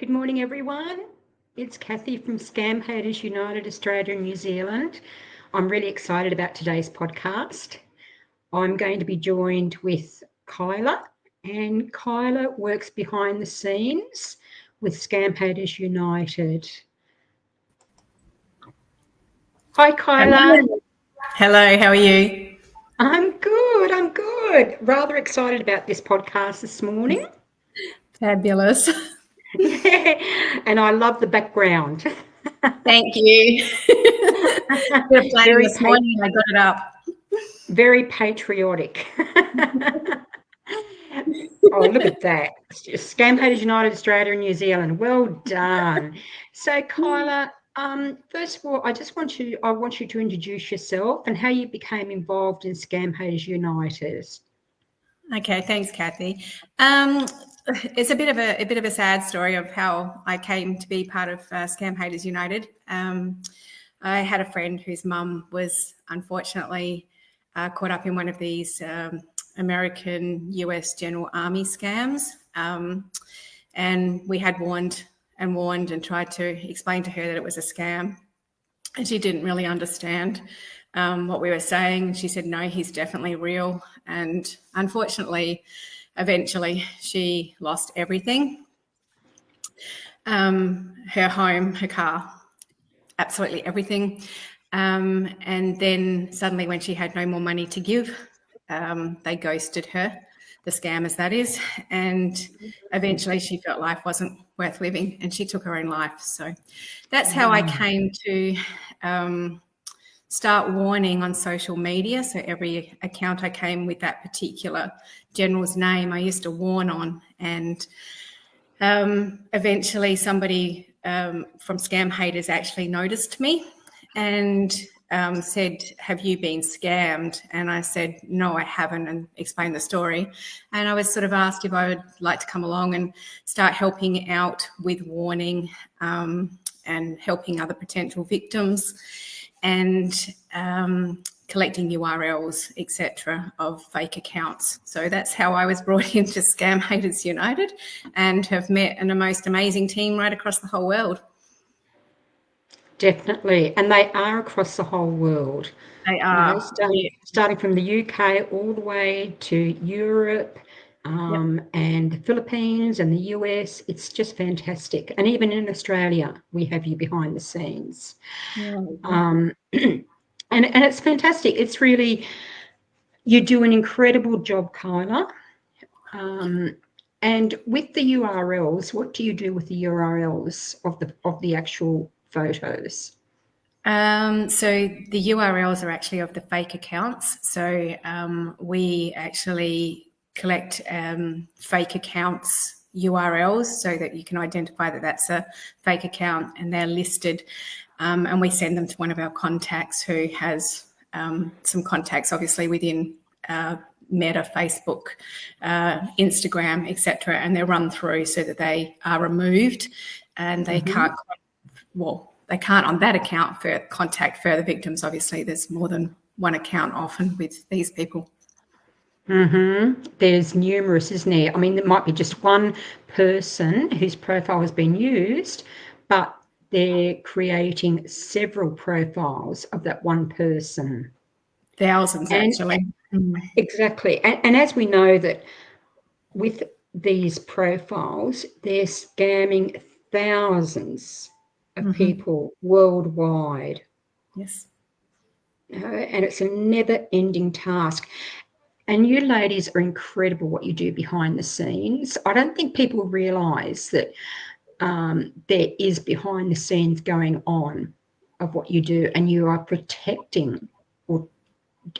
Good morning, everyone. It's Cathy from ScamHaters United Australia and New Zealand. I'm really excited about today's podcast. I'm going to be joined with Kyla, and Kyla works behind the scenes with ScamHaters United. Hi, Kyla. Hello, how are you? I'm good. Rather excited about this podcast this morning. Fabulous. Yeah, and I love the background. Thank you. Bit of planning this morning, I got it up. Very patriotic. Oh, look at that. ScamHaters United Australia and New Zealand. Well done. So, Kyla, first of all, I want you to introduce yourself and how you became involved in ScamHaters United. Okay, thanks, Cathy. It's a bit of a sad story of how I came to be part of ScamHaters United. I had a friend whose mum was unfortunately caught up in one of these American US General Army scams, and we had warned and tried to explain to her that it was a scam, and she didn't really understand what we were saying. She said, no, he's definitely real. And unfortunately, eventually she lost everything. Her home, her car, absolutely everything. And then suddenly when she had no more money to give, they ghosted her, the scammers that is. And eventually she felt life wasn't worth living and she took her own life. So that's how I came to start warning on social media. So every account I came with that particular general's name, I used to warn on. And eventually somebody from ScamHaters actually noticed me and said, have you been scammed? And I said, no, I haven't, and explained the story. And I was sort of asked if I would like to come along and start helping out with warning and helping other potential victims and collecting URLs, etc., of fake accounts. So that's how I was brought into ScamHaters United and have met a most amazing team right across the whole world. Definitely, and they are across the whole world. They are. Starting from the UK all the way to Europe, and the Philippines and the US. It's just fantastic. And even in Australia, we have you behind the scenes. Yeah. And it's fantastic. It's really, you do an incredible job, Kyla. And with the URLs, what do you do with the URLs of the actual photos? So the URLs are actually of the fake accounts. So we actually collect fake accounts URLs so that you can identify that that's a fake account and they're listed. And we send them to one of our contacts who has some contacts, obviously, within Meta, Facebook, Instagram, etc. And they're run through so that they are removed and they can't, they can't on that account contact further victims. Obviously, there's more than one account often with these people. There's numerous, isn't there? I mean, there might be just one person whose profile has been used, but they're creating several profiles of that one person. Thousands, actually. Exactly. And as we know that with these profiles, they're scamming thousands of people worldwide. Yes. And it's a never-ending task. And you ladies are incredible what you do behind the scenes. I don't think people realise that there is behind the scenes going on of what you do, and you are protecting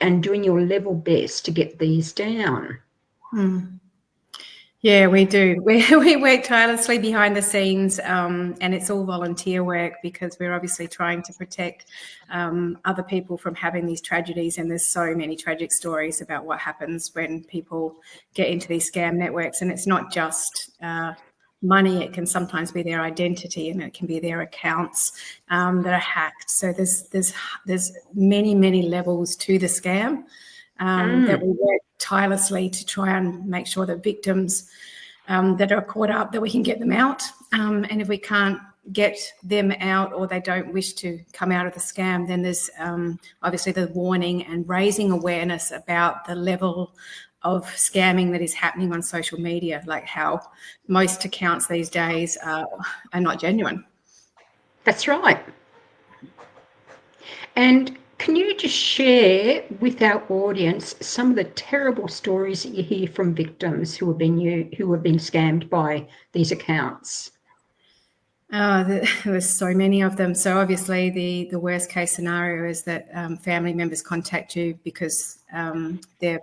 and doing your level best to get these down. Yeah, we do. We work tirelessly behind the scenes, and it's all volunteer work because we're obviously trying to protect other people from having these tragedies. And there's so many tragic stories about what happens when people get into these scam networks. And it's not just money; it can sometimes be their identity, and it can be their accounts that are hacked. So there's many levels to the scam. That we work tirelessly to try and make sure that victims that are caught up, that we can get them out. And if we can't get them out, or they don't wish to come out of the scam, then there's obviously the warning and raising awareness about the level of scamming that is happening on social media, like how most accounts these days are not genuine. That's right. And can you just share with our audience some of the terrible stories that you hear from victims who have been scammed by these accounts? There's so many of them. So obviously the worst case scenario is that family members contact you because their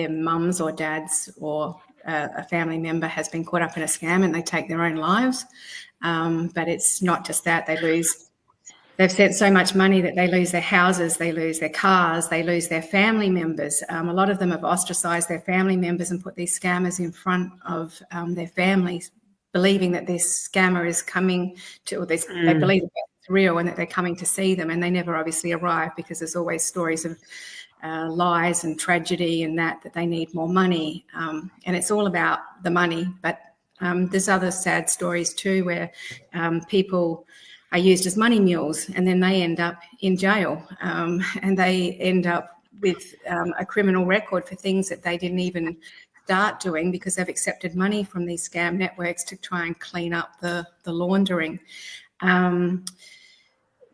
mums or dads or a family member has been caught up in a scam and they take their own lives. But it's not just that. They've spent so much money that they lose their houses, they lose their cars, they lose their family members. A lot of them have ostracised their family members and put these scammers in front of their families, believing that this scammer is coming to, or they believe it's real and that they're coming to see them, and they never obviously arrive because there's always stories of lies and tragedy and that they need more money. And it's all about the money. But there's other sad stories too where people are used as money mules and then they end up in jail and they end up with a criminal record for things that they didn't even start doing because they've accepted money from these scam networks to try and clean up the laundering.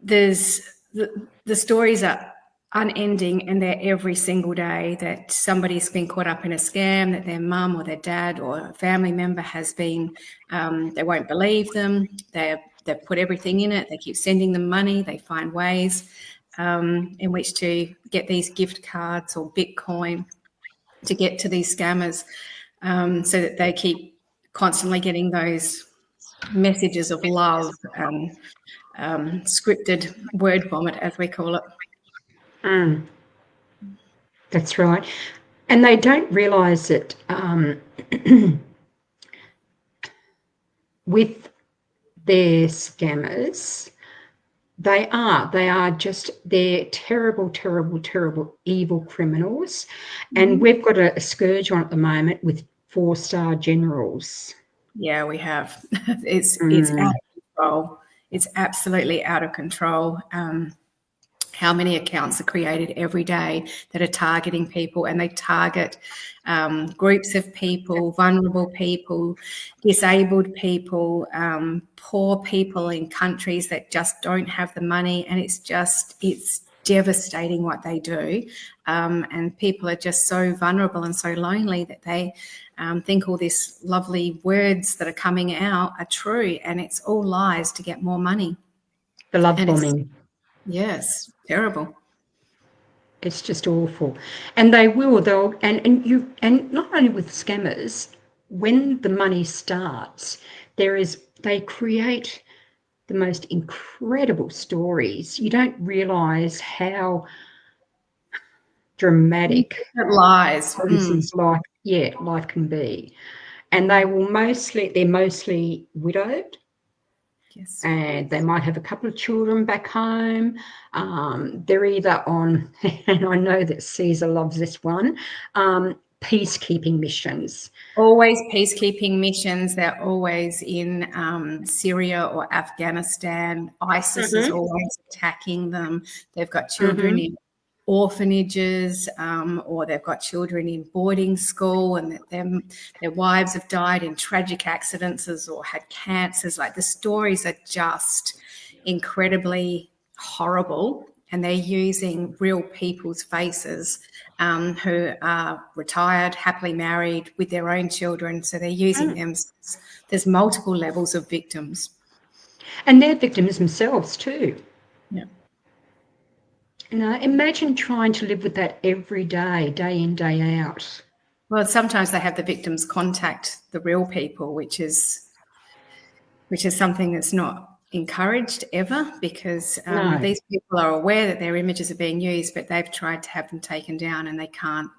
There's the stories are unending and they're every single day that somebody's been caught up in a scam, that their mum or their dad or a family member has been, they won't believe them, they've put everything in it, they keep sending them money, they find ways in which to get these gift cards or Bitcoin to get to these scammers so that they keep constantly getting those messages of love and scripted word vomit, as we call it. That's right. And they don't realise that with their scammers, they're terrible, terrible, terrible, evil criminals. And we've got a scourge on at the moment with 4-star generals. Yeah, we have. It's out of control. It's absolutely out of control. How many accounts are created every day that are targeting people, and they target groups of people, vulnerable people, disabled people, poor people in countries that just don't have the money, and it's devastating what they do. And people are just so vulnerable and so lonely that they think all these lovely words that are coming out are true, and it's all lies to get more money. The love bombing. Yes, terrible. It's just awful. And they'll not only with scammers, when the money starts, they create the most incredible stories. You don't realise how dramatic lies life can be. And they're mostly widowed. Yes. And they might have a couple of children back home. They're either on, and I know that Caesar loves this one, peacekeeping missions. Always peacekeeping missions. They're always in Syria or Afghanistan. ISIS is always attacking them. They've got children in orphanages or they've got children in boarding school, and their wives have died in tragic accidents or had cancers. Like, the stories are just incredibly horrible, and they're using real people's faces who are retired, happily married with their own children. So they're using them. There's multiple levels of victims. And they're victims themselves too. Yeah. Imagine trying to live with that every day, day in, day out. Well, sometimes they have the victims contact the real people, which is something that's not encouraged ever, because these people are aware that their images are being used, but they've tried to have them taken down and they can't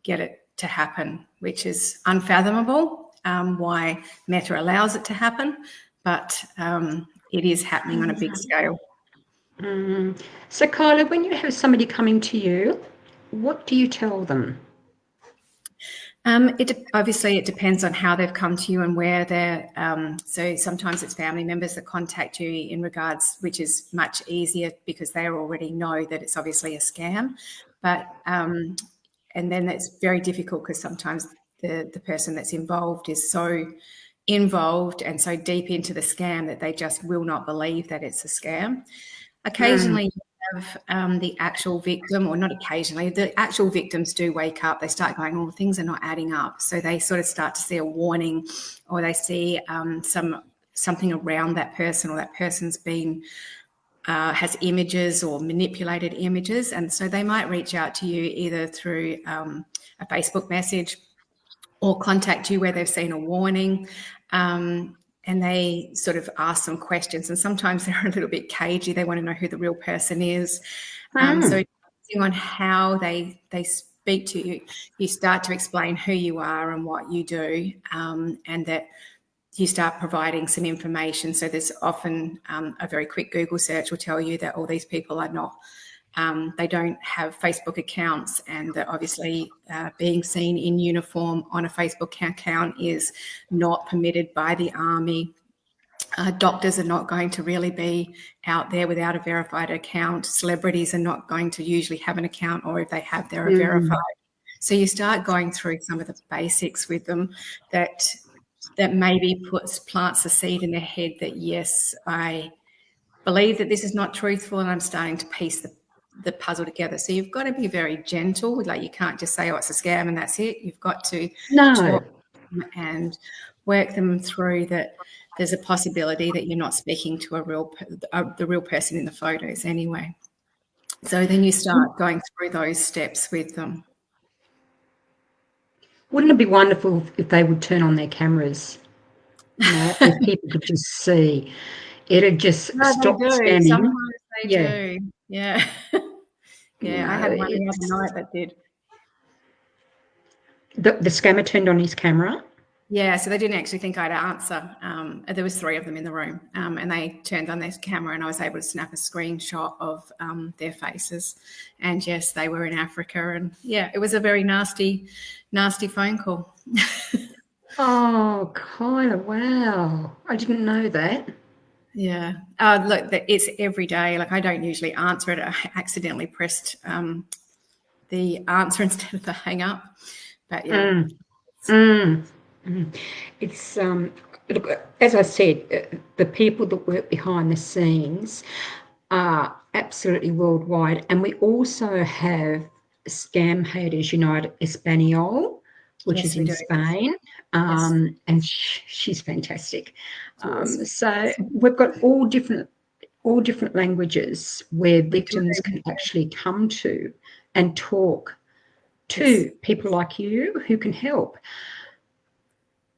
get it to happen, which is unfathomable. Why Meta allows it to happen, but it is happening on a big scale. So, Kyla, when you have somebody coming to you, what do you tell them? Obviously it depends on how they've come to you and where they're. So sometimes it's family members that contact you in regards, which is much easier because they already know that it's obviously a scam. But and then it's very difficult because sometimes the person that's involved is so involved and so deep into the scam that they just will not believe that it's a scam. Occasionally you have the actual victim, or not occasionally, the actual victims do wake up. They start going, oh, things are not adding up. So they sort of start to see a warning, or they see something around that person, or that person's been has images or manipulated images. And so they might reach out to you either through a Facebook message or contact you where they've seen a warning. And they sort of ask some questions, and sometimes they're a little bit cagey. They want to know who the real person is. So depending on how they speak to you, you start to explain who you are and what you do, and that you start providing some information. So there's often a very quick Google search will tell you that all these people are not, they don't have Facebook accounts, and that obviously being seen in uniform on a Facebook account is not permitted by the Army. Doctors are not going to really be out there without a verified account. Celebrities are not going to usually have an account, or if they have, they're verified. So you start going through some of the basics with them that maybe plants the seed in their head that, yes, I believe that this is not truthful, and I'm starting to piece the puzzle together. So you've got to be very gentle. Like, you can't just say, oh, it's a scam and that's it. You've got to talk and work them through that there's a possibility that you're not speaking to the real person in the photos anyway. So then you start going through those steps with them. Wouldn't it be wonderful if they would turn on their cameras? You know, if people could just see. It'd just stop spamming. Sometimes they do. Yeah. Yeah, I had one the other night that did. The scammer turned on his camera? Yeah, so they didn't actually think I'd answer. There was 3 of them in the room, and they turned on their camera, and I was able to snap a screenshot of their faces. And yes, they were in Africa, and yeah, it was a very nasty phone call. Oh, Kyla, wow. I didn't know that. Yeah. Look, it's every day. Like, I don't usually answer it. I accidentally pressed the answer instead of the hang up. But yeah. It's look, as I said, the people that work behind the scenes are absolutely worldwide, and we also have ScamHaters United Espanol, which is in Spain, and she's fantastic. So we've got all different languages where victims can actually come to and talk to people like you who can help.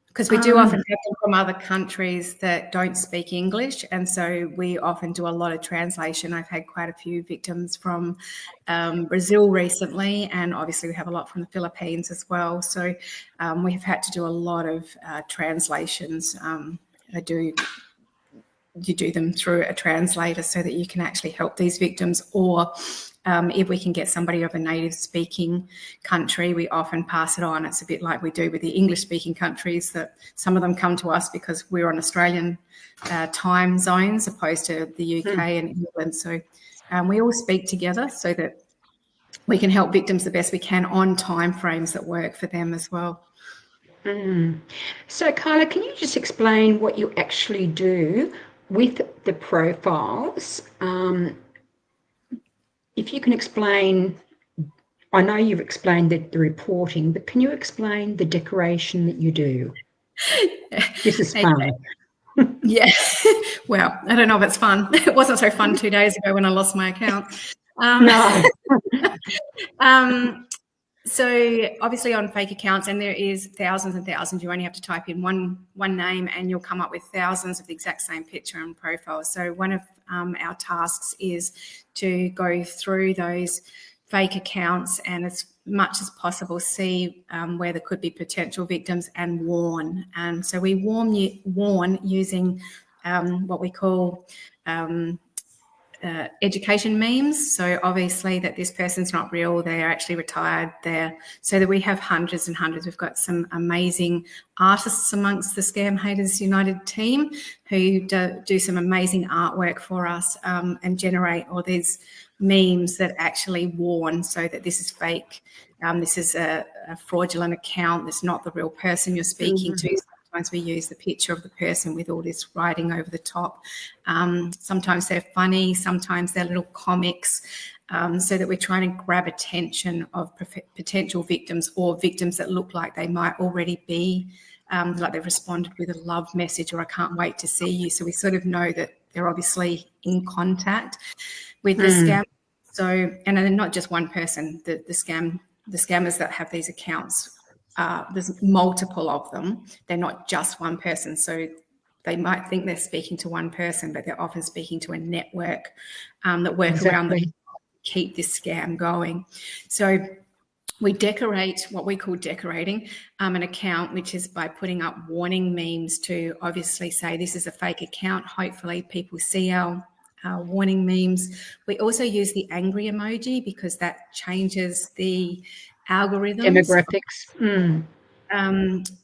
Because we do often have them from other countries that don't speak English, and so we often do a lot of translation. I've had quite a few victims from Brazil recently, and obviously we have a lot from the Philippines as well. So we've had to do a lot of translations. You do them through a translator so that you can actually help these victims, or if we can get somebody of a native speaking country, we often pass it on. It's a bit like we do with the English speaking countries, that some of them come to us because we're on Australian time zones opposed to the UK and England. So we all speak together so that we can help victims the best we can on time frames that work for them as well. So, Kyla, can you just explain what you actually do with the profiles? If you can explain, I know you've explained the reporting, but can you explain the decoration that you do? This is fun. Yeah. Well, I don't know if it's fun. It wasn't so fun 2 days ago when I lost my account. No. So obviously on fake accounts, and there is thousands and thousands, you only have to type in one name and you'll come up with thousands of the exact same picture and profile. So one of our tasks is to go through those fake accounts and as much as possible see where there could be potential victims and warn. And so we warn using what we call education memes. So obviously that this person's not real, they're actually retired. So that we have hundreds and hundreds. We've got some amazing artists amongst the Scam Haters United team who do some amazing artwork for us and generate all these memes that actually warn so that this is fake. This is a fraudulent account. It's not the real person you're speaking to. Sometimes we use the picture of the person with all this writing over the top. Sometimes they're funny. Sometimes they're little comics, so that we're trying to grab attention of potential victims or victims that look like they might already be, like they've responded with a love message or I can't wait to see you. So we sort of know that they're obviously in contact with the scam. So, and then not just one person, the scammers that have these accounts, there's multiple of them. They're not just one person. So they might think they're speaking to one person, but they're often speaking to a network that work around them to keep this scam going. So we decorate, what we call decorating, an account, which is by putting up warning memes to obviously say this is a fake account. Hopefully people see our warning memes. We also use the angry emoji because that changes the algorithms. Demographics.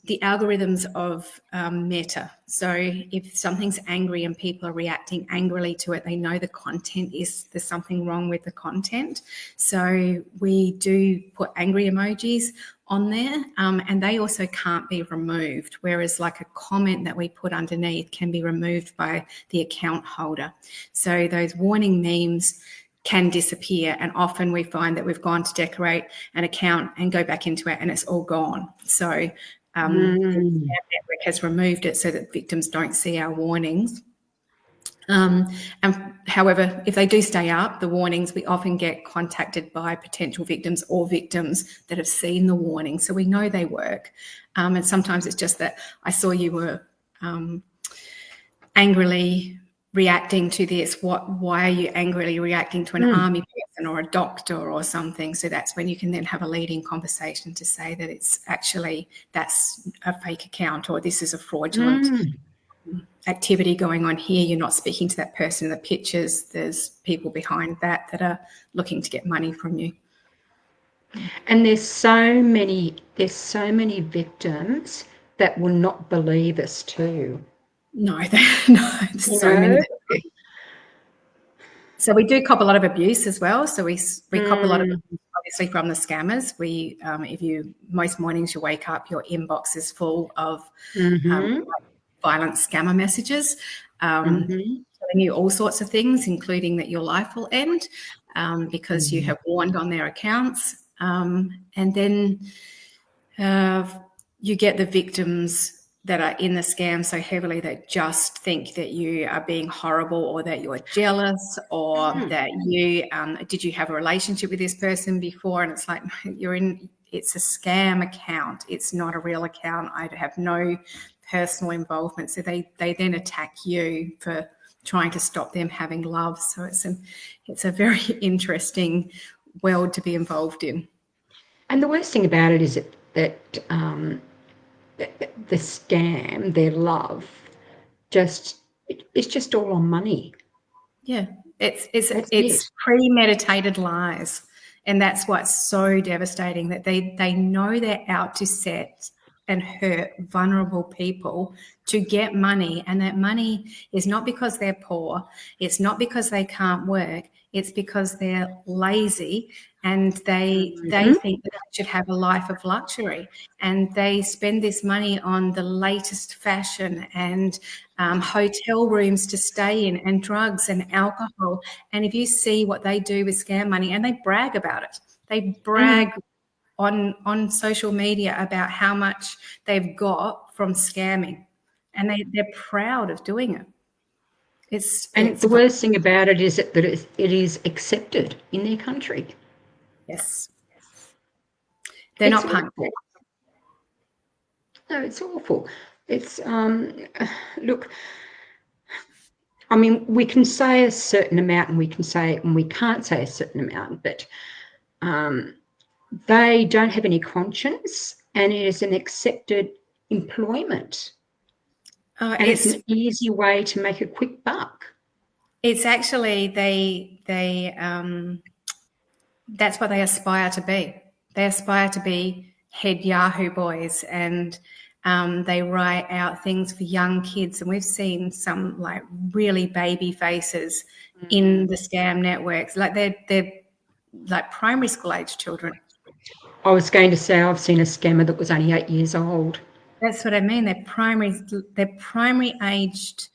The algorithms of Meta. So if something's angry and people are reacting angrily to it, they know the content there's something wrong with the content. So we do put angry emojis on there, and they also can't be removed, whereas like a comment that we put underneath can be removed by the account holder. So those warning memes can disappear, and often we find that we've gone to decorate an account and go back into it and it's all gone. So the network has removed it so that victims don't see our warnings. And however, if they do stay up, the warnings, we often get contacted by potential victims or victims that have seen the warning, so we know they work. And sometimes it's just that I saw you were angrily reacting to this. Why are you angrily reacting to an army person or a doctor or something? So that's when you can then have a leading conversation to say that it's actually, that's a fake account or this is a fraudulent activity going on here. You're not speaking to that person in the pictures. There's people behind that are looking to get money from you. And there's so many victims that will not believe us too. No, there's so many. So we do cop a lot of abuse as well. So we cop a lot of abuse, obviously, from the scammers. We, most mornings you wake up, your inbox is full of violent scammer messages, telling you all sorts of things, including that your life will end because you have warned on their accounts. And then you get the victims that are in the scam so heavily that just think that you are being horrible or that you're jealous or that you did you have a relationship with this person before, and it's like it's a scam account, it's not a real account, I have no personal involvement. So they then attack you for trying to stop them having love. So it's a very interesting world to be involved in. And the worst thing about it is that the scam, their love, it's just all on money. Yeah, it's premeditated lies, and that's what's so devastating, that they know they're out to set and hurt vulnerable people to get money, and that money is not because they're poor, it's not because they can't work, it's because they're lazy and they think that they should have a life of luxury, and they spend this money on the latest fashion and hotel rooms to stay in and drugs and alcohol. And if you see what they do with scam money, and they brag about it, they brag on social media about how much they've got from scamming, and they're proud of doing it. The worst thing about it is that it is accepted in their country. Yes. They're not punishable. No, it's awful. It's, look, I mean, we can say a certain amount and we can't say a certain amount, but they don't have any conscience, and it is an accepted employment. And it's an easy way to make a quick buck. It's actually that's what they aspire to be. They aspire to be head Yahoo boys, and they write out things for young kids. And we've seen some like really baby faces in the scam networks, like they're like primary school age children. I was going to say I've seen a scammer that was only 8 years old. That's what I mean. They're primary aged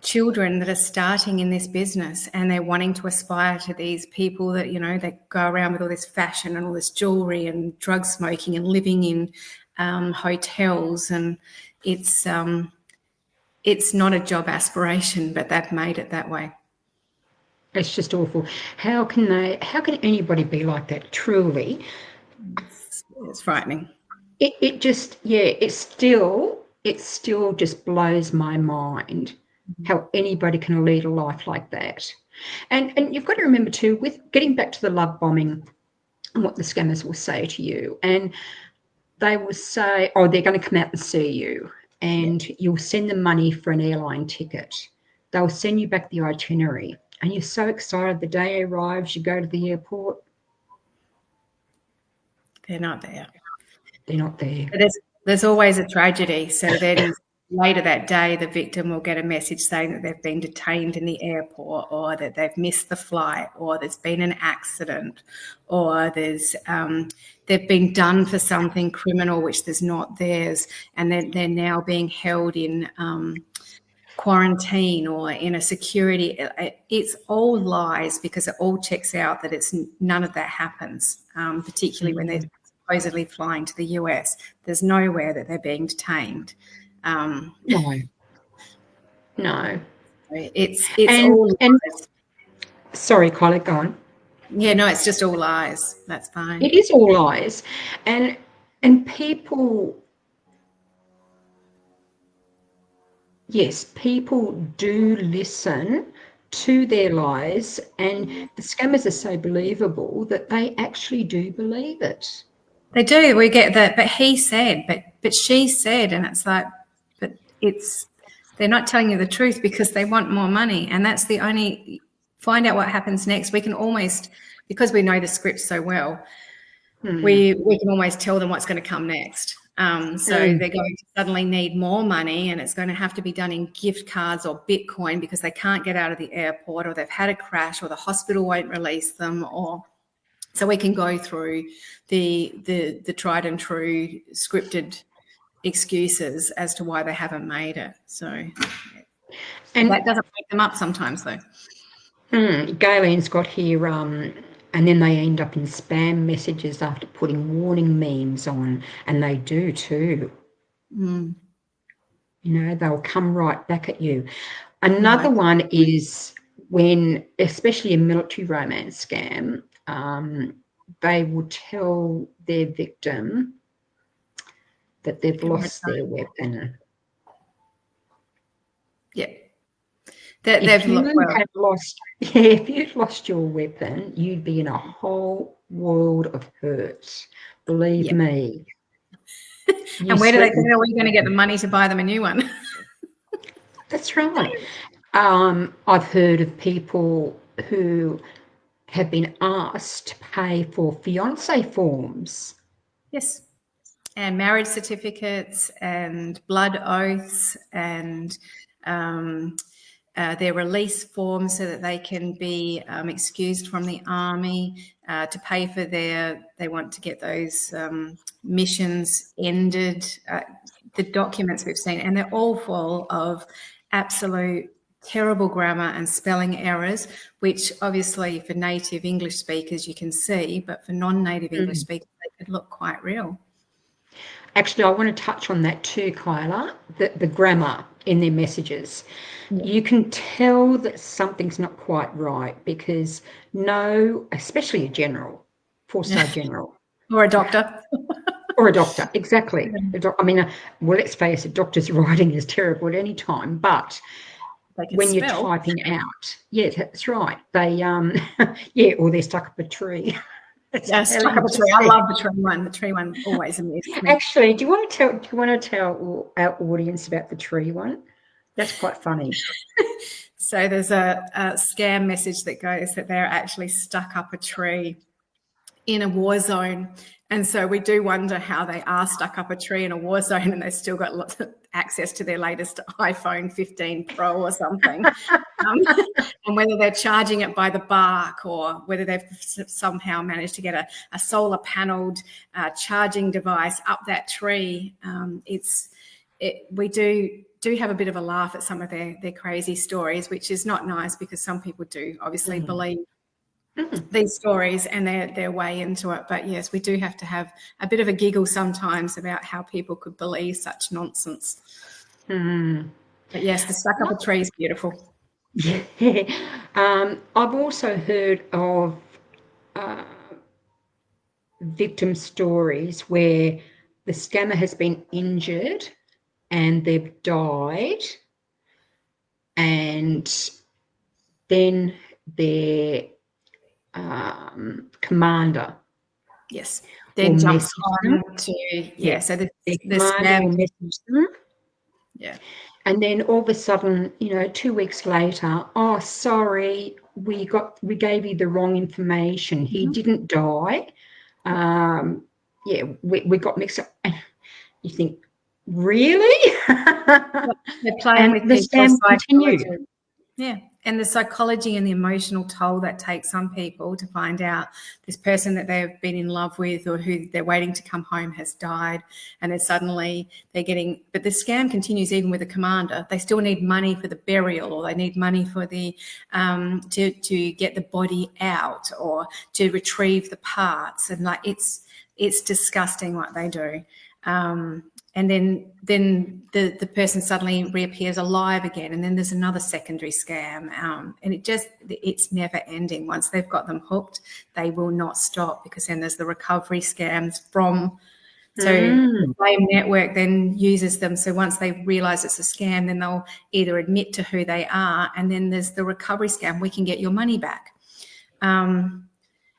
children that are starting in this business, and they're wanting to aspire to these people that, you know, they go around with all this fashion and all this jewelry and drug smoking and living in hotels, and it's not a job aspiration, but they've made it that way. It's just awful. How can anybody be like that? Truly, It's frightening. it just, yeah, it still just blows my mind how anybody can lead a life like that. And you've got to remember too, with getting back to the love bombing and what the scammers will say to you, and they will say, oh, they're going to come out and see you, and you'll send them money for an airline ticket. They'll send you back the itinerary, and you're so excited. The day arrives, you go to the airport. They're not there. They're not there. There's always a tragedy. So then later that day, the victim will get a message saying that they've been detained in the airport, or that they've missed the flight, or there's been an accident, or there's they've been done for something criminal which there's not theirs, and they're now being held in quarantine or in a security. It's all lies, because it all checks out that it's none of that happens, particularly when they're supposedly flying to the US. There's nowhere that they're being detained. No. It's all lies. Sorry, Kyla, go on. Yeah, no, it's just all lies. That's fine. It is all lies. And people, yes, people do listen to their lies, and the scammers are so believable that they actually do believe it. They do. We get that, but he said, but she said, and it's like, but they're not telling you the truth because they want more money, and that's the only. Find out what happens next. We can almost, because we know the script so well, we can almost tell them what's going to come next. So they're going to suddenly need more money, and it's going to have to be done in gift cards or Bitcoin because they can't get out of the airport, or they've had a crash, or the hospital won't release them, or so we can go through the tried and true scripted excuses as to why they haven't made it. So, and that doesn't wake them up sometimes, though. Galen's got here, and then they end up in spam messages after putting warning memes on, and they do too. You know, they'll come right back at you. Another one is when, especially a military romance scam, they will tell their victim that they've lost their weapon. Yeah. If you'd lost your weapon, you'd be in a whole world of hurt. Believe me. And where do they think, are we going to get the money to buy them a new one? That's right. I've heard of people who have been asked to pay for fiance forms. Yes. And marriage certificates and blood oaths and their release forms so that they can be excused from the army, to pay for they want to get those missions ended, the documents we've seen, and they're all full of absolute terrible grammar and spelling errors, which obviously for native English speakers you can see, but for non-native English speakers they could look quite real. Actually, I want to touch on that too, Kyla, the grammar in their messages. You can tell that something's not quite right because especially a general, four-star general. Or a doctor. Or a doctor, exactly. I mean, well, let's face it, doctors' writing is terrible at any time, but when you're typing out, yeah, that's right. They, or they're stuck up a tree. Yeah, stuck up a tree. I love the tree one. The tree one always amuses me. Actually, do you want to tell our audience about the tree one? That's quite funny. So there's a scam message that goes that they're actually stuck up a tree in a war zone. And so we do wonder how they are stuck up a tree in a war zone and they've still got lots of access to their latest iPhone 15 Pro or something. And whether they're charging it by the bark or whether they've somehow managed to get a solar panelled charging device up that tree. We do have a bit of a laugh at some of their crazy stories, which is not nice because some people do obviously believe these stories and their way into it. But yes, we do have to have a bit of a giggle sometimes about how people could believe such nonsense. But yes, the stuck up a tree is beautiful. Yeah. I've also heard of victim stories where the scammer has been injured and they've died, and then their commander then jumps on to so the commander will message them, and then all of a sudden, 2 weeks later, oh, sorry, we gave you the wrong information. He didn't die. We got mixed up. You think, really? They're playing with the scam continues. Yeah, and the psychology and the emotional toll that takes some people to find out this person that they've been in love with or who they're waiting to come home has died, and then suddenly they're getting. But the scam continues even with the commander. They still need money for the burial, or they need money for the to get the body out or to retrieve the parts, and it's disgusting what they do. And then the person suddenly reappears alive again, and then there's another secondary scam, and it's never ending. Once they've got them hooked, they will not stop, because then there's the recovery scams from. So the same network then uses them. So once they realise it's a scam, then they'll either admit to who they are, and then there's the recovery scam. We can get your money back.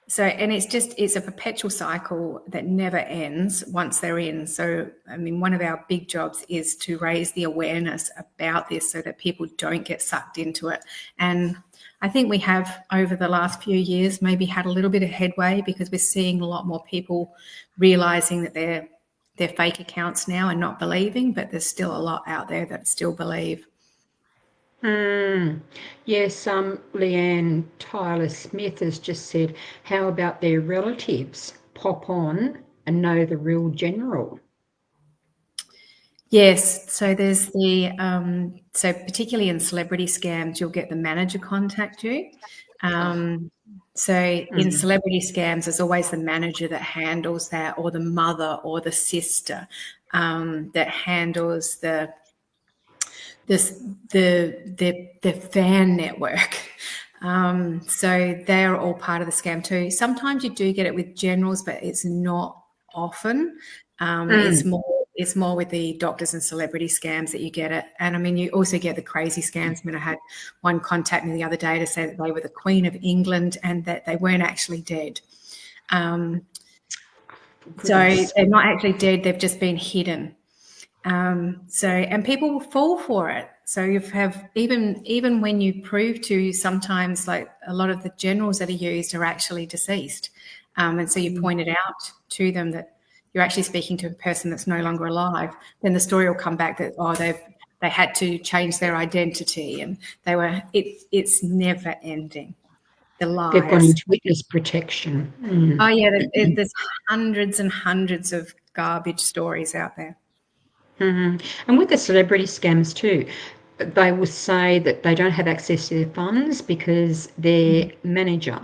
And it's a perpetual cycle that never ends once they're in. So, I mean, one of our big jobs is to raise the awareness about this so that people don't get sucked into it. And I think we have, over the last few years, maybe had a little bit of headway, because we're seeing a lot more people realising that they're fake accounts now and not believing, but there's still a lot out there that still believe. Yes, Leanne Tyler Smith has just said, how about their relatives pop on and know the real general? Yes, so there's so particularly in celebrity scams, you'll get the manager contact you. So in celebrity scams, there's always the manager that handles that, or the mother or the sister that handles the fan network. So they're all part of the scam too. Sometimes you do get it with generals, but it's not often. It's more with the doctors and celebrity scams that you get it. And I mean, you also get the crazy scams. I mean, I had one contact me the other day to say that they were the Queen of England and that they weren't actually dead. So they're not actually dead, they've just been hidden. And people will fall for it. So you have even when you prove to, sometimes like a lot of the generals that are used are actually deceased. And so you point it out to them that you're actually speaking to a person that's no longer alive. Then the story will come back that, they had to change their identity, and it's never ending. The lies. They've gone into witness protection. Oh yeah, there's hundreds and hundreds of garbage stories out there. And with the celebrity scams too, they will say that they don't have access to their funds because their manager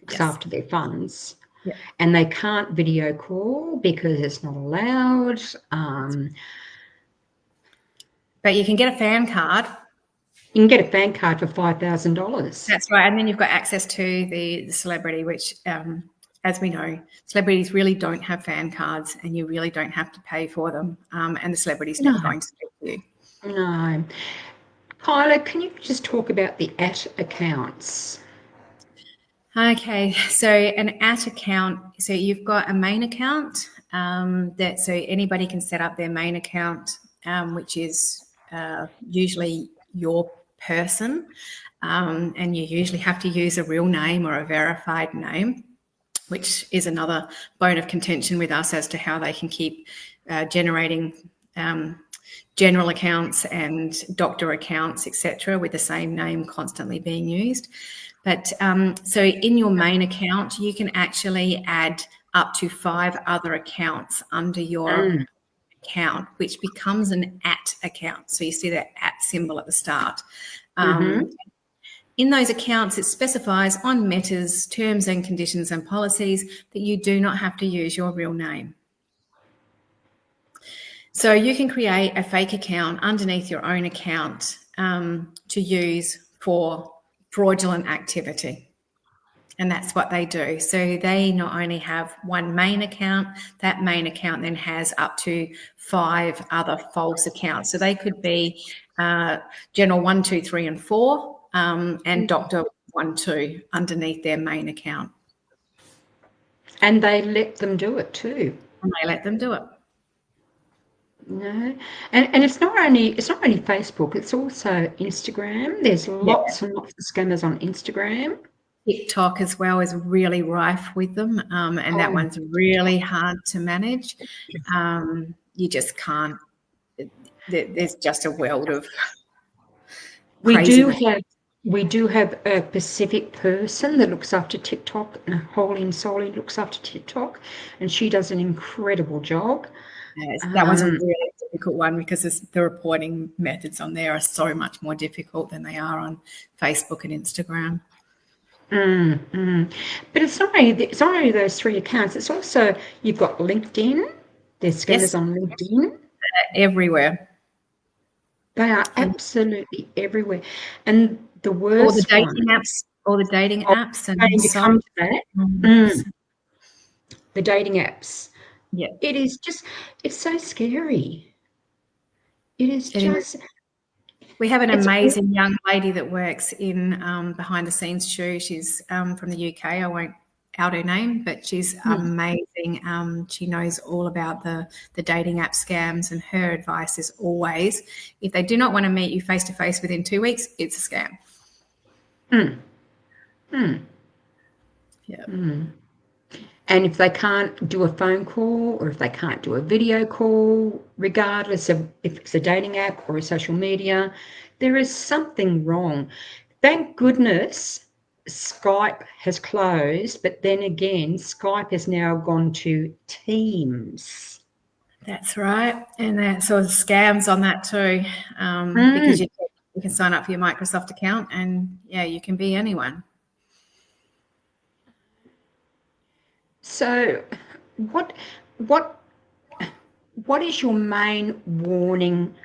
looks after their funds. Yeah. And they can't video call because it's not allowed. But you can get a fan card. You can get a fan card for $5,000. That's right. And then you've got access to the celebrity, which, as we know, celebrities really don't have fan cards, and you really don't have to pay for them. And the celebrity's never going to speak to you. No. Kyla, can you just talk about the @accounts? Okay, so an @account, so you've got a main account so anybody can set up their main account, which is usually your person, and you usually have to use a real name or a verified name, which is another bone of contention with us as to how they can keep generating general accounts and doctor accounts, etc., with the same name constantly being used. But so in your main account, you can actually add up to 5 other accounts under your account, which becomes an @ account. So you see that @ symbol at the start. In those accounts, it specifies on Meta's terms and conditions and policies that you do not have to use your real name. So you can create a fake account underneath your own account to use for fraudulent activity. And that's what they do. So they not only have one main account, that main account then has up to 5 other false accounts. So they could be General 1, 2, 3, and 4 and Doctor 1, 2 underneath their main account. And they let them do it too. And they let them do it. No, and it's not only Facebook. It's also Instagram. There's lots and lots of scammers on Instagram. TikTok as well is really rife with them, and that one's really hard to manage. You just can't. There's just a world of. We do have a Pacific person that looks after TikTok, and wholly and solely looks after TikTok, and she does an incredible job. Yes, that one's a really difficult one because the reporting methods on there are so much more difficult than they are on Facebook and Instagram. But it's not only those 3 accounts. It's also, you've got LinkedIn. There's scammers on LinkedIn. They're everywhere. They are absolutely everywhere. And the worst all the dating apps and you come to that. The dating apps. Yeah. It is just, it's so scary. It is. We have an amazing young lady that works in behind the scenes shoe. She's from the UK. I won't out her name, but she's amazing. She knows all about the dating app scams, and her advice is always, if they do not want to meet you face to face within 2 weeks, it's a scam. Yeah. And if they can't do a phone call, or if they can't do a video call, regardless of if it's a dating app or a social media, there is something wrong. Thank goodness Skype has closed, but then again, Skype has now gone to Teams. That's right. And there's sort of scams on that too, because you can sign up for your Microsoft account and, you can be anyone. So what is your main warning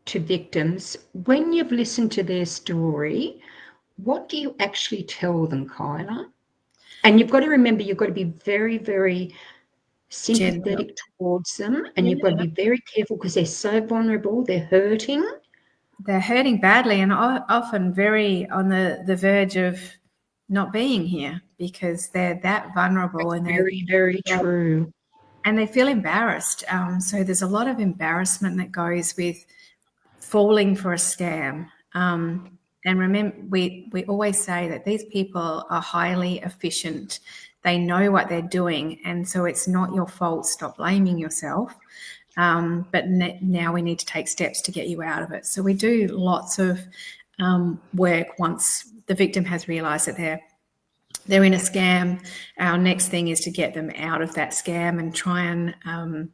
to victims when you've listened to their story? What do you actually tell them, Kyla? And you've got to remember, you've got to be very, very sympathetic towards them, and you've got to be very careful because they're so vulnerable. They're hurting. They're hurting badly, and often very on the verge of not being here because they're that vulnerable. That's and they're very, very true. And they feel embarrassed. So there's a lot of embarrassment that goes with falling for a scam. And remember, we always say that these people are highly efficient. They know what they're doing, and so it's not your fault. Stop blaming yourself. But now we need to take steps to get you out of it. So we do lots of work once the victim has realised that they're in a scam. Our next thing is to get them out of that scam and try and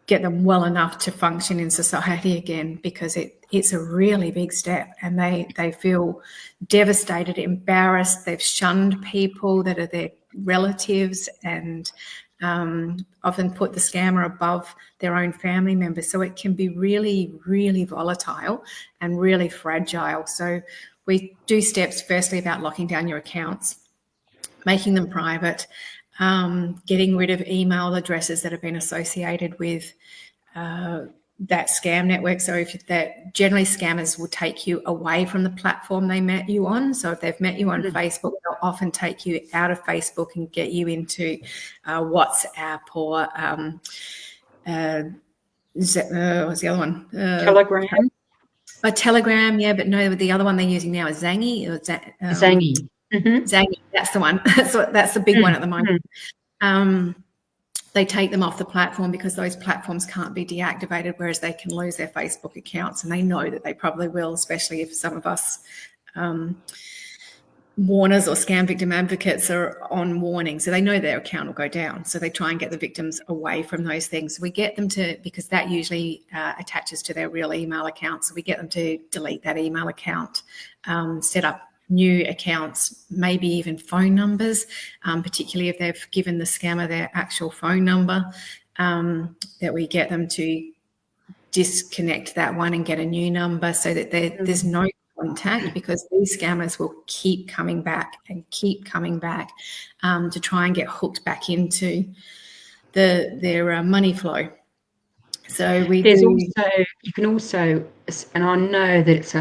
get them well enough to function in society again, because it's a really big step, and they feel devastated, embarrassed. They've shunned people that are their relatives, and often put the scammer above their own family members. So it can be really, really volatile and really fragile. So we do steps firstly about locking down your accounts, making them private, getting rid of email addresses that have been associated with that scam network. So generally scammers will take you away from the platform they met you on. So if they've met you on Facebook, they'll often take you out of Facebook and get you into WhatsApp or what's the other one? Telegram. A Telegram, yeah, but no, the other one they're using now is Zangy. Or Zangy. Mm-hmm. Zangy, that's the one. That's the big one at the moment. They take them off the platform because those platforms can't be deactivated, whereas they can lose their Facebook accounts, and they know that they probably will, especially if some of us warners or scam victim advocates are on warning. So they know their account will go down. So they try and get the victims away from those things. We get them to, because that usually attaches to their real email account. So we get them to delete that email account, set up new accounts, maybe even phone numbers, particularly if they've given the scammer their actual phone number, that we get them to disconnect that one and get a new number so that there's no contact, because these scammers will keep coming back and keep coming back to try and get hooked back into their money flow. So you can also, and I know that it's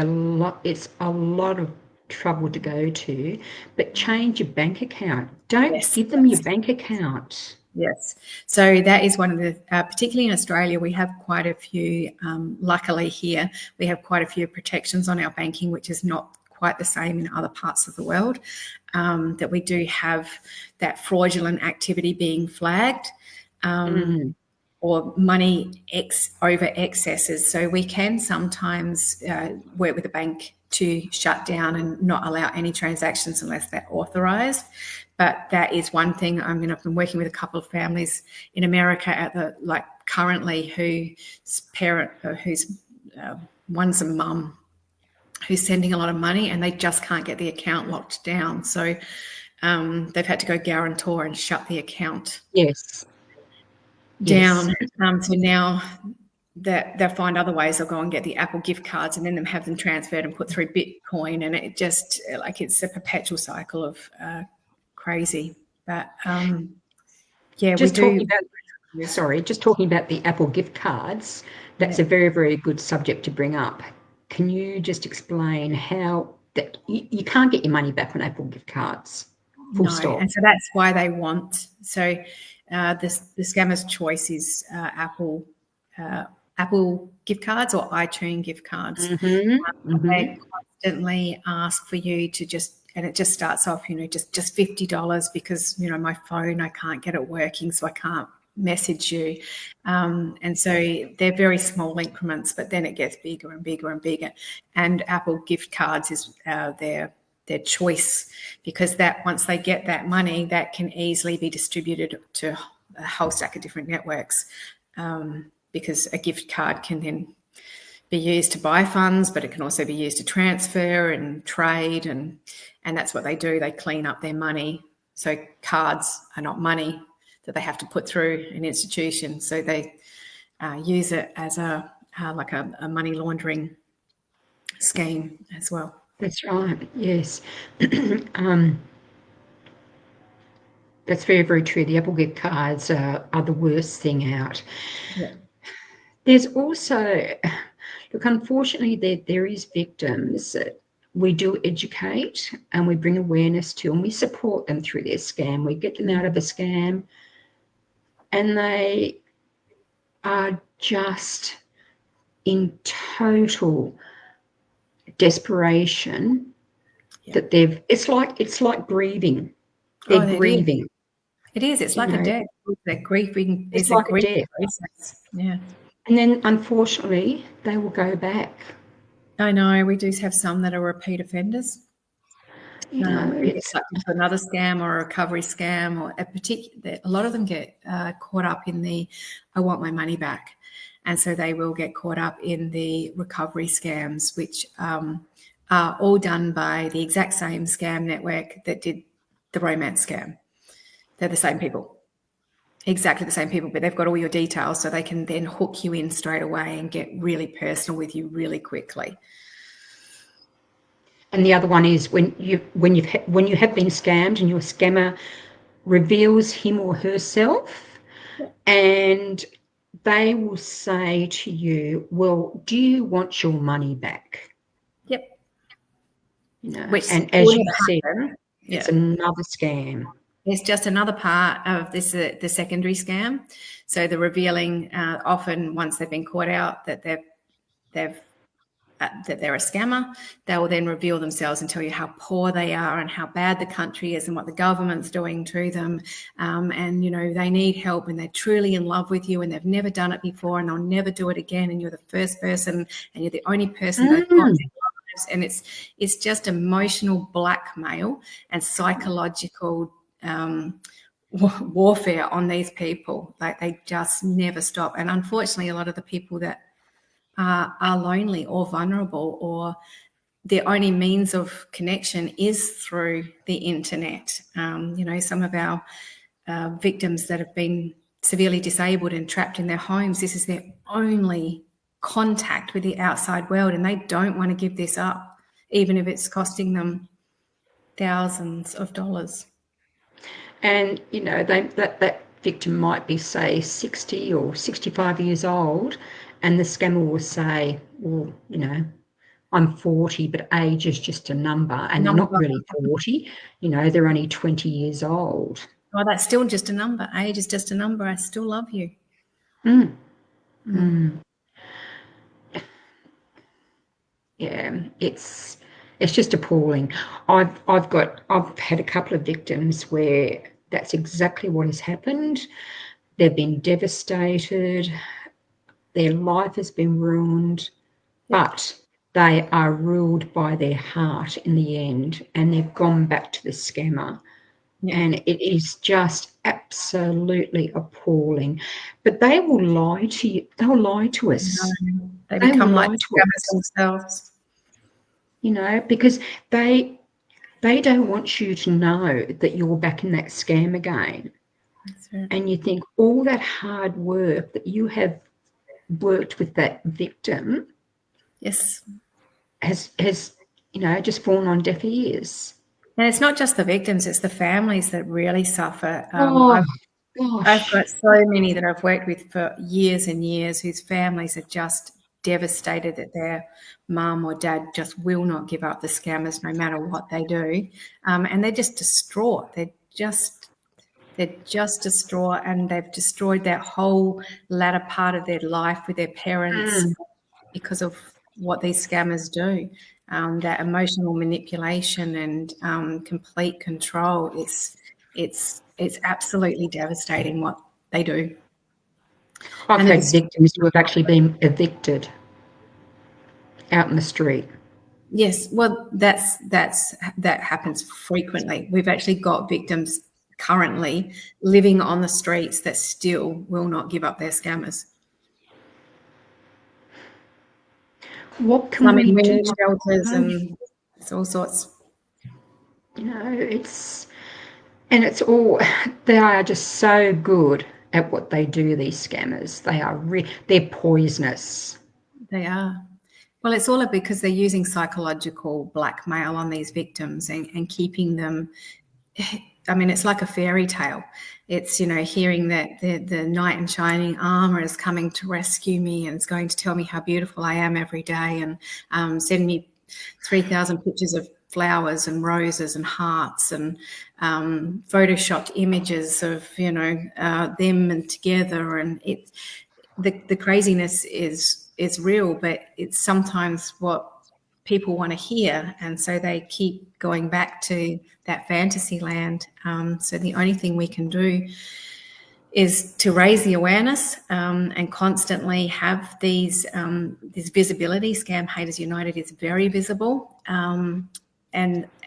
a lot of trouble to go to, but change your bank account. Don't give them your bank account. Yes. So that is one of the, particularly in Australia, we have quite a few, luckily here, we have quite a few protections on our banking, which is not quite the same in other parts of the world, that we do have that fraudulent activity being flagged. Or money over excesses. So we can sometimes work with the bank to shut down and not allow any transactions unless they're authorised. But that is one thing. I mean, I've been working with a couple of families in America currently whose one's a mum who's sending a lot of money and they just can't get the account locked down. So they've had to go guarantor and shut the account. Yes. Down. So now that they'll find other ways, they'll go and get the Apple gift cards and then have them transferred and put through Bitcoin, and it just it's a perpetual cycle of crazy. But just talking about the Apple gift cards, that's a very, very good subject to bring up. Can you just explain how that you can't get your money back on Apple gift cards? Full stop. And so that's why they want. So the scammer's choice is Apple gift cards or iTunes gift cards. They constantly ask for you to and it just starts off, just $50 because, my phone, I can't get it working, so I can't message you. And so they're very small increments, but then it gets bigger and bigger and bigger. And Apple gift cards is their choice, because that once they get that money, that can easily be distributed to a whole stack of different networks, because a gift card can then be used to buy funds, but it can also be used to transfer and trade, and that's what they do. They clean up their money. So cards are not money that they have to put through an institution. So they use it as a money laundering scheme as well. That's right. Yes. That's very, very true. The Apple gift cards are the worst thing out. Yeah. There's also, look, unfortunately, there is victims that we do educate and we bring awareness to, and we support them through their scam. We get them out of a scam, and they are just in total desperation that it's like grieving. They're grieving. It is. It's like a death. They're grieving. It's like a death. Process. Yeah. And then, unfortunately, they will go back. I know. We do have some that are repeat offenders. It's like another scam or a recovery scam, or a lot of them get caught up in the "I want my money back," and so they will get caught up in the recovery scams, which are all done by the exact same scam network that did the romance scam. They're the same people, exactly the same people, but they've got all your details, so they can then hook you in straight away and get really personal with you really quickly. And the other one is when you have been scammed and your scammer reveals him or herself, and they will say to you, "Well, do you want your money back?" Yep. Which, and as you said, it's another scam. It's just another part of this, the secondary scam. So the revealing, often once they've been caught out, that they've that they're a scammer. They will then reveal themselves and tell you how poor they are and how bad the country is and what the government's doing to them. And, you know, they need help and they're truly in love with you and they've never done it before and they'll never do it again. And you're the first person and you're the only person that they've got in their lives. And it's just emotional blackmail and psychological warfare on these people. Like, they just never stop. And unfortunately, a lot of the people that are lonely or vulnerable, or their only means of connection is through the internet. You know, some of our victims that have been severely disabled and trapped in their homes, this is their only contact with the outside world, and they don't want to give this up, even if it's costing them thousands of dollars. And, you know, that victim might be, say, 60 or 65 years old, and the scammer will say, well, you know, I'm 40, but age is just a number. And they're not really 40, you know, they're only 20 years old. Oh, that's still just a number. Age is just a number. I still love you. Yeah, it's just appalling. I've had a couple of victims where that's exactly what has happened. They've been devastated. Their life has been ruined, but they are ruled by their heart in the end, and they've gone back to the scammer. Yeah. And it is just absolutely appalling. But they will lie to you. They'll lie to us. No, they become like scammers themselves. You know, because they don't want you to know that you're back in that scam again. That's right. And you think all that hard work that you have worked with that victim, yes, has you know, just fallen on deaf ears. And it's not just the victims, it's the families that really suffer. I've got so many that I've worked with for years and years whose families are just devastated that their mum or dad just will not give up the scammers no matter what they do. And they're just distraught. They're just distraught, and they've destroyed that whole latter part of their life with their parents because of what these scammers do. That emotional manipulation and complete control. It's absolutely devastating what they do. I've had victims who have actually been evicted out in the street. Yes, well, that happens frequently. We've actually got victims currently living on the streets that still will not give up their scammers. What can we do? Shelters and it's all sorts. You know, it's all, they are just so good at what they do, these scammers. They're poisonous. They are. Well, it's all because they're using psychological blackmail on these victims and keeping them. I mean, it's like a fairy tale. It's, you know, hearing that the knight in shining armor is coming to rescue me and is going to tell me how beautiful I am every day and send me 3,000 pictures of flowers and roses and hearts and photoshopped images of, you know, them and together. And the craziness is real, but it's sometimes what people want to hear, and so they keep going back to that fantasy land. So the only thing we can do is to raise the awareness and constantly have this visibility. Scam Haters United is very visible, and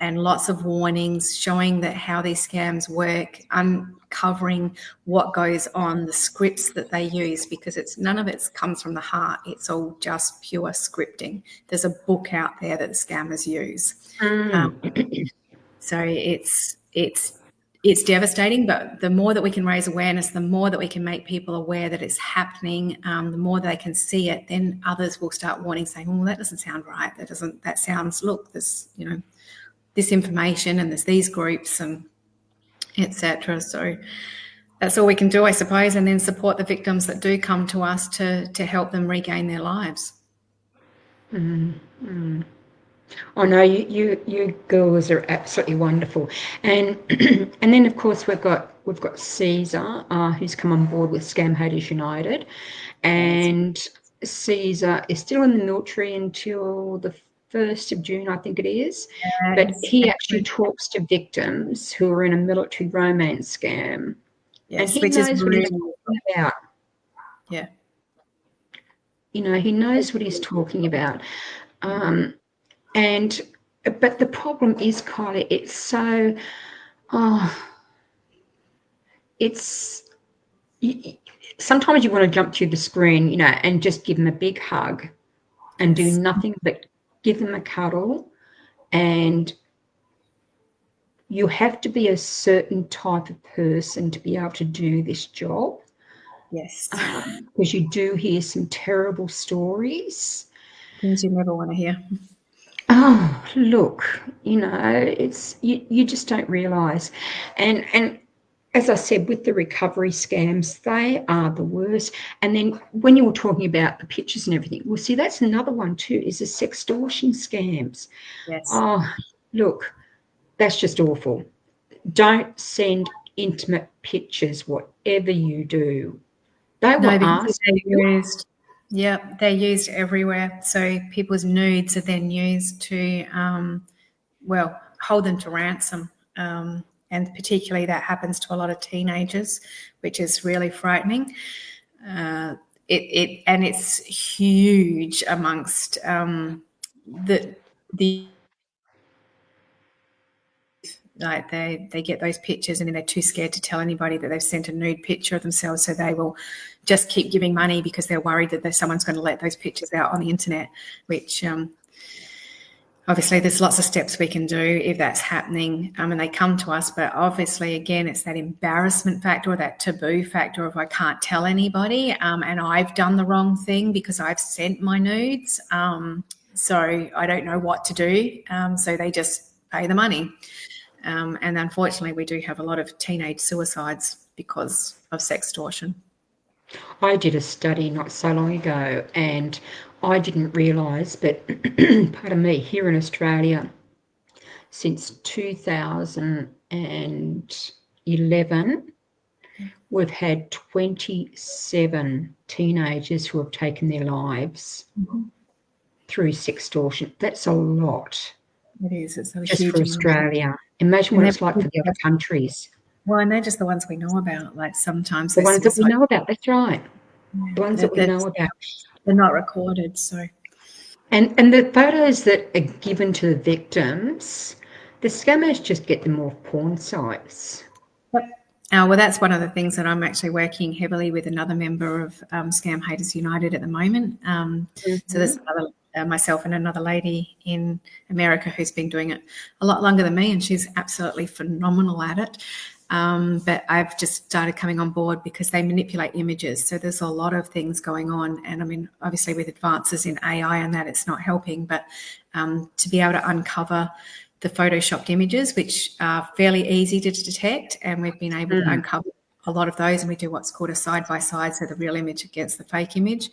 lots of warnings showing that how these scams work, uncovering what goes on, the scripts that they use, because none of it comes from the heart. It's all just pure scripting. There's a book out there that the scammers use. So it's devastating, but the more that we can raise awareness, the more that we can make people aware that it's happening, the more they can see it, then others will start warning, saying, oh, that doesn't sound right. That sounds, look, there's, you know, this information and there's these groups and etc. So that's all we can do, I suppose, and then support the victims that do come to us to help them regain their lives. Oh no, you girls are absolutely wonderful, and and then of course we've got Caesar, who's come on board with ScamHaters United, and Caesar is still in the military until the 1st of June, I think it is. But Yes, he actually talks to victims who are in a military romance scam. And yes, he which is knows what he's really, talking about. yeah. You know, he knows what he's talking about. And but the problem is, Kylie, it's so it's sometimes you want to jump to the screen, you know, and just give them a big hug and do Yes, nothing but give them a cuddle. And you have to be a certain type of person to be able to do this job, yes. because you do hear some terrible stories. Things you never want to hear. Oh, look, you know, it's you just don't realise. And as I said, with the recovery scams, they are the worst. And then when you were talking about the pictures and everything, well, see, that's another one too, is the sextortion scams. Yes. Oh, look, that's just awful. Don't send intimate pictures, whatever you do. They No, will because ask you. they're used. Yeah, they're used everywhere. So people's nudes are then used to, well, hold them to ransom. And particularly that happens to a lot of teenagers, which is really frightening. And it's huge amongst the like they get those pictures and then they're too scared to tell anybody that they've sent a nude picture of themselves, so they will just keep giving money because they're worried that someone's going to let those pictures out on the internet, which obviously there's lots of steps we can do if that's happening, and they come to us. But obviously, again, it's that embarrassment factor or that taboo factor of I can't tell anybody, and I've done the wrong thing because I've sent my nudes, so I don't know what to do, so they just pay the money. And unfortunately, we do have a lot of teenage suicides because of sextortion. I did a study not so long ago, and I didn't realise, but pardon me, here in Australia, since 2011, we've had 27 teenagers who have taken their lives through sextortion. That's a lot, It is. It's a just for huge amount. Australia. Imagine And what they're, it's like for the other countries. well, and they're just the ones we know about. Like sometimes The they're ones that we suicide. know about, that's right. The ones that we They're, know about. they're not recorded. So, And the photos that are given to the victims, the scammers just get them off porn sites. well, that's one of the things that I'm actually working heavily with another member of ScamHaters United at the moment. So there's another, myself and another lady in America who's been doing it a lot longer than me, and she's absolutely phenomenal at it. But I've just started coming on board because they manipulate images. So there's a lot of things going on. And I mean, obviously with advances in AI and that, it's not helping, but to be able to uncover the photoshopped images, which are fairly easy to detect, and we've been able to uncover a lot of those, and we do what's called a side-by-side, so the real image against the fake image.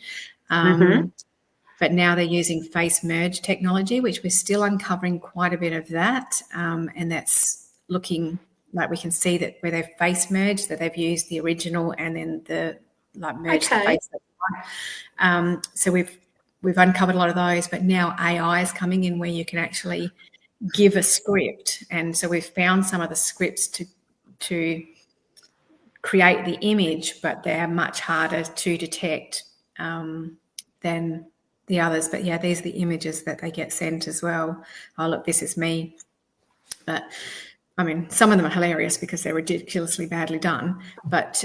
But now they're using face merge technology, which we're still uncovering quite a bit of that, and that's looking like we can see that where they've face merged, that they've used the original and then the like merge the face. So we've uncovered a lot of those, but now AI is coming in where you can actually give a script, and so we've found some of the scripts to create the image, but they're much harder to detect than the others. But yeah, these are the images that they get sent as well. Oh, look, this is me. But I mean, some of them are hilarious because they're ridiculously badly done. But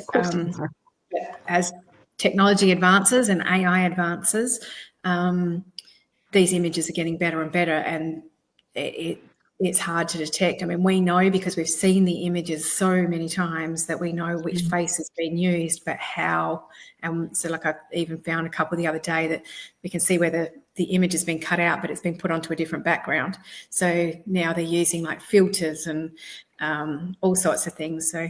as technology advances and AI advances, these images are getting better and better, and it's hard to detect. I mean, we know because we've seen the images so many times that we know which face has been used, but how. And so like I even found a couple the other day that we can see where the image has been cut out, but it's been put onto a different background. So now they're using like filters and all sorts of things. So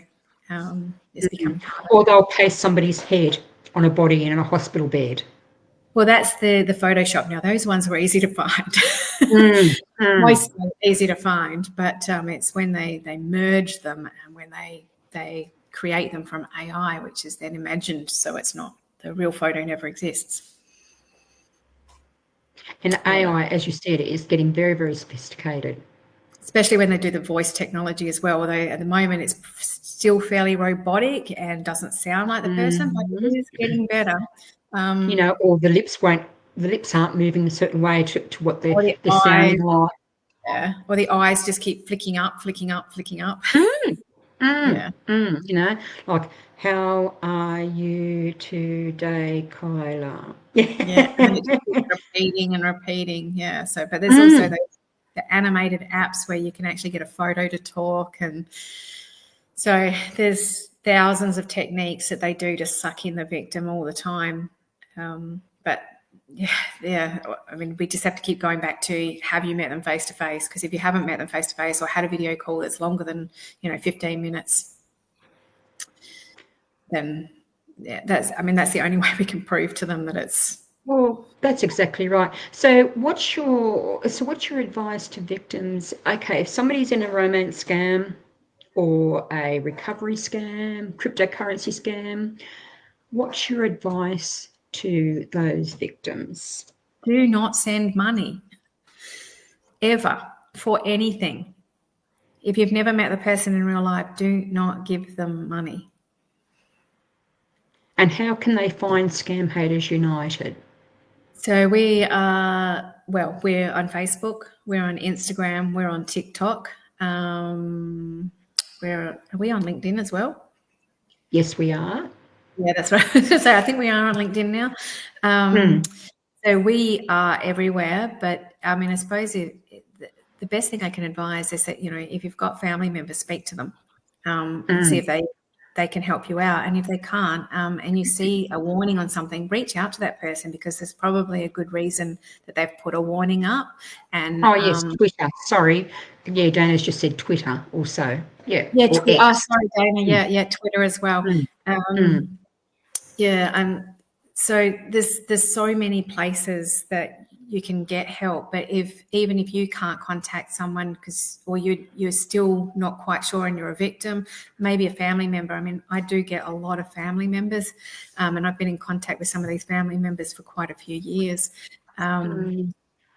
it's becoming harder. Or they'll paste somebody's head on a body in a hospital bed. Well, that's the Photoshop now. Those ones were easy to find. Mostly easy to find, but it's when they merge them and when they create them from AI, which is then imagined, so it's not the real photo never exists. And AI, as you said, is getting very, very sophisticated. Especially when they do the voice technology as well. Although at the moment it's still fairly robotic and doesn't sound like the person, but it is getting better. Or the lips aren't moving a certain way to what they're eyes, sounding like. Yeah. Or the eyes just keep flicking up. Yeah. Like, how are you today, Kyla? Yeah. And it just keeps repeating and repeating. Yeah. So, but there's also the animated apps where you can actually get a photo to talk. And so there's thousands of techniques that they do to suck in the victim all the time. But yeah, I mean, we just have to keep going back to, have you met them face to face? Because if you haven't met them face to face or had a video call that's longer than 15 minutes, then that's the only way we can prove to them that it's. Well, that's exactly right. So what's your advice to victims? Okay, if somebody's in a romance scam or a recovery scam, cryptocurrency scam, what's your advice to those victims? Do not send money ever for anything. If you've never met the person in real life, do not give them money. And how can they find ScamHaters United? So we're on Facebook, we're on Instagram, we're on TikTok. Are we on LinkedIn as well? Yes, we are. Yeah, that's right. So I think we are on LinkedIn now. So we are everywhere, but I mean, I suppose the best thing I can advise is that, if you've got family members, speak to them, see if they can help you out. And if they can't, and you see a warning on something, reach out to that person, because there's probably a good reason that they've put a warning up. And yes, Twitter. Sorry. Yeah, Dana's just said Twitter also. Yeah. Yeah, or Twitter. Oh, sorry, Dana. Yeah, Twitter as well. Yeah, and so there's so many places that you can get help, but even if you can't contact someone or you're still not quite sure and you're a victim, maybe a family member. I mean, I do get a lot of family members, and I've been in contact with some of these family members for quite a few years, that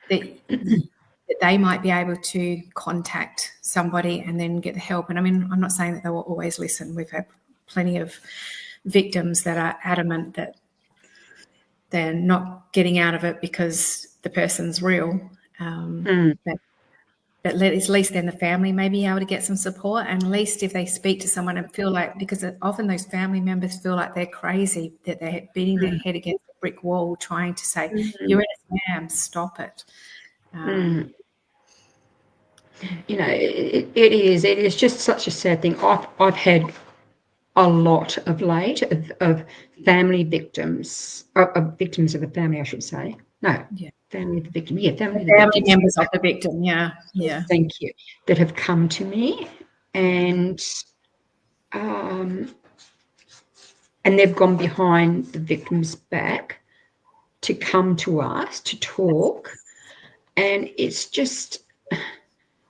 they might be able to contact somebody and then get the help. And I mean, I'm not saying that they will always listen. We've had plenty of victims that are adamant that they're not getting out of it because the person's real. But at least then the family may be able to get some support, and at least if they speak to someone and feel like, because often those family members feel like they're crazy, that they're beating their head against a brick wall trying to say, you're in a scam, stop it. It is just such a sad thing. I've had a lot of late of family victims, of victims of a family, I should say. No, family of the victim. Yeah, family members of the victim. Yeah. Thank you. That have come to me, and they've gone behind the victim's back to come to us to talk, and it's just,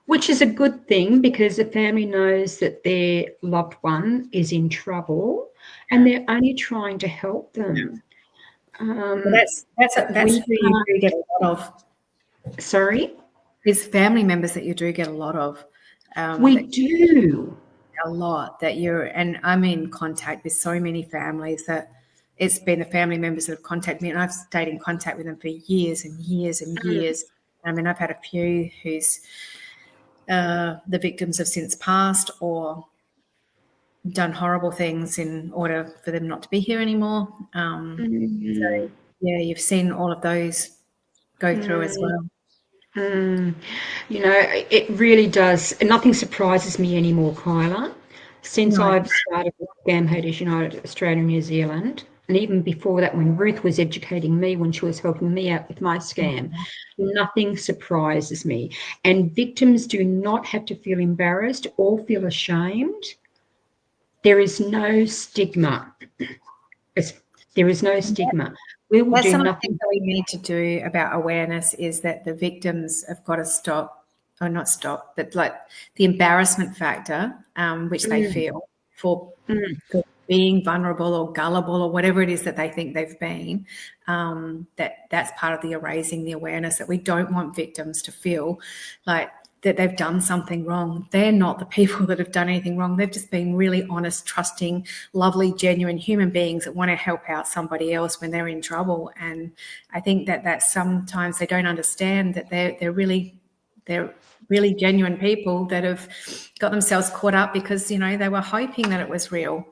which is a good thing, because the family knows that their loved one is in trouble and they're only trying to help them. That's who you do get a lot of. Sorry? It's family members that you do get a lot of. We do. A lot that and I'm in contact with so many families that it's been the family members that have contacted me, and I've stayed in contact with them for years and years and years. I mean, I've had a few whose the victims have since passed or done horrible things in order for them not to be here anymore. So, yeah, you've seen all of those go through as well. It really does. Nothing surprises me anymore, Kyla. Since I've started with ScamHaters United Australia and New Zealand, and even before that, when Ruth was educating me, when she was helping me out with my scam, nothing surprises me. And victims do not have to feel embarrassed or feel ashamed. There is no stigma. There is no stigma. We will do nothing. That we need to do about awareness is that the victims have got to stop, or not stop, but like the embarrassment factor, which they feel for being vulnerable or gullible or whatever it is that they think they've been, that's part of the erasing the awareness, that we don't want victims to feel like that they've done something wrong. They're not the people that have done anything wrong. They've just been really honest, trusting, lovely, genuine human beings that want to help out somebody else when they're in trouble. And I think that sometimes they don't understand that they're really genuine people that have got themselves caught up because, you know, they were hoping that it was real.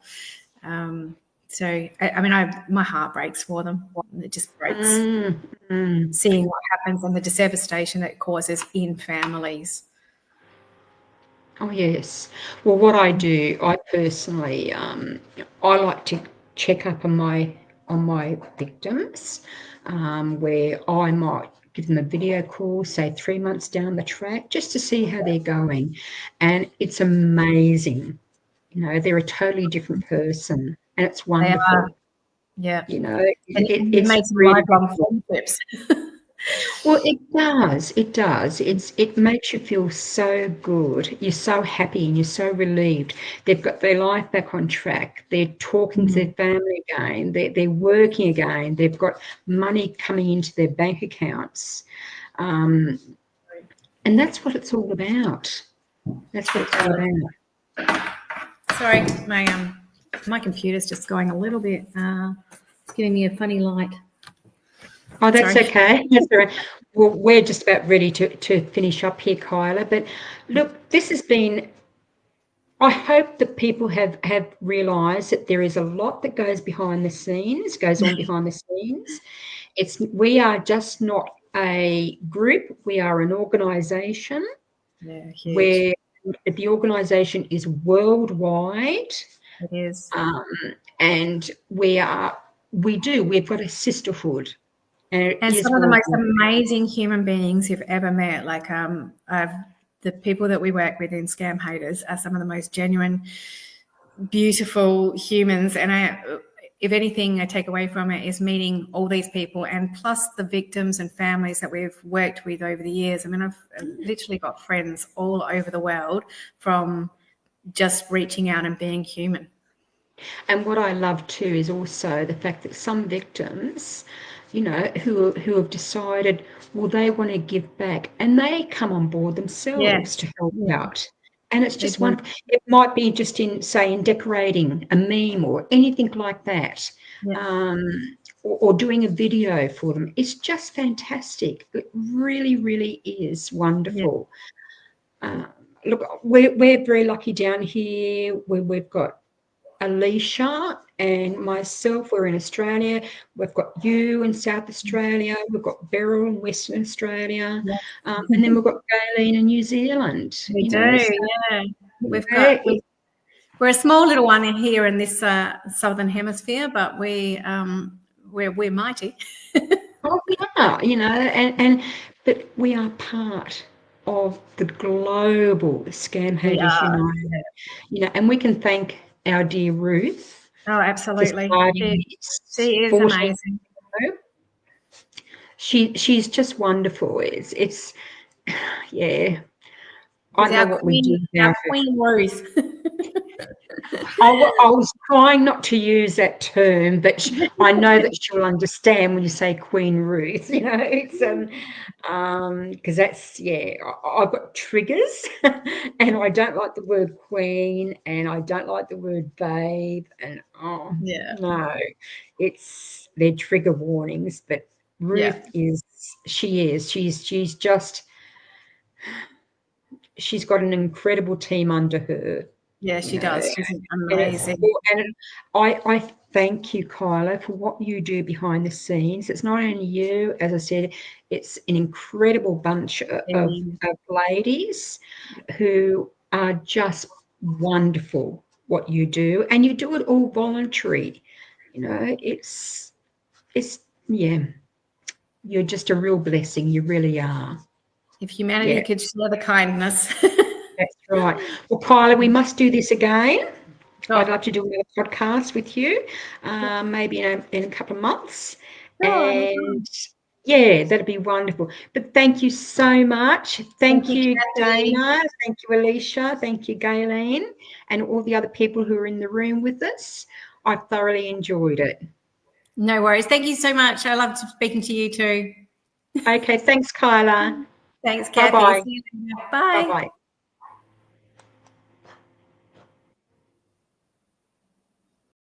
So, I mean, my heart breaks for them. It just breaks seeing what happens and the devastation that it causes in families. Oh, yes. Well, what I do, I personally, I like to check up on my victims, where I might give them a video call, say 3 months down the track, just to see how they're going. And it's amazing. You know, they're a totally different person, and it's wonderful. Yeah. You know, And it it's makes really lifelong friendships. well, it does. It does. It makes you feel so good. You're so happy and you're so relieved. They've got their life back on track. They're talking to their family again. They're working again. They've got money coming into their bank accounts. And that's what it's all about. That's what it's all about. Sorry, my computer's just going a little bit. It's giving me a funny light. Oh, that's okay. That's all right. Well, we're just about ready to finish up here, Kyla. But look, this has been, I hope that people have realised that there is a lot that goes on behind the scenes. We are just not a group, we are an organisation. Yeah, huge. Where the organisation is worldwide. It is. And we've got a sisterhood. And some of the most amazing human beings you've ever met. Like the people that we work with in ScamHaters are some of the most genuine, beautiful humans. And if anything I take away from it is meeting all these people, and plus the victims and families that we've worked with over the years. I mean, I've literally got friends all over the world from just reaching out and being human. And what I love too is also the fact that some victims, you know, who have decided, well, they want to give back, and they come on board themselves to help out. And it's just wonderful. It might be just in decorating a meme or anything like that, or doing a video for them. It's just fantastic. It really, really is wonderful. Look, we're very lucky down here where we've got Alicia and myself. We're in Australia. We've got you in South Australia. We've got Beryl in Western Australia, and then we've got Gayleen in New Zealand. We do, yeah. We're a small little one in here in this southern hemisphere, but we're mighty. Oh, we are, you know, but we are part of the global ScamHaters United, you know, and we can thank our dear Ruth. Oh, absolutely. She is amazing. She's just wonderful. It's yeah. I know what we do now. Queen Ruth. I was trying not to use that term, but I know that she'll understand when you say Queen Ruth. You know, it's because that's I've got triggers, and I don't like the word queen, and I don't like the word babe, and no, they're trigger warnings. But Ruth she's got an incredible team under her. Yeah, she does. She's amazing. And I thank you, Kyla, for what you do behind the scenes. It's not only you, as I said, it's an incredible bunch of ladies who are just wonderful what you do, and you do it all voluntary. You know, it's you're just a real blessing. You really are. If humanity could share the kindness. That's right. Well, Kyla, we must do this again. I'd love to do another podcast with you, maybe in a couple of months. And that'd be wonderful. But thank you so much. Thank you, Dana. Thank you, Alicia. Thank you, Gayleen, and all the other people who are in the room with us. I thoroughly enjoyed it. No worries. Thank you so much. I loved speaking to you too. Okay, thanks, Kyla. Thanks, Bye-bye. Cathy. See you later. Bye. Bye-bye.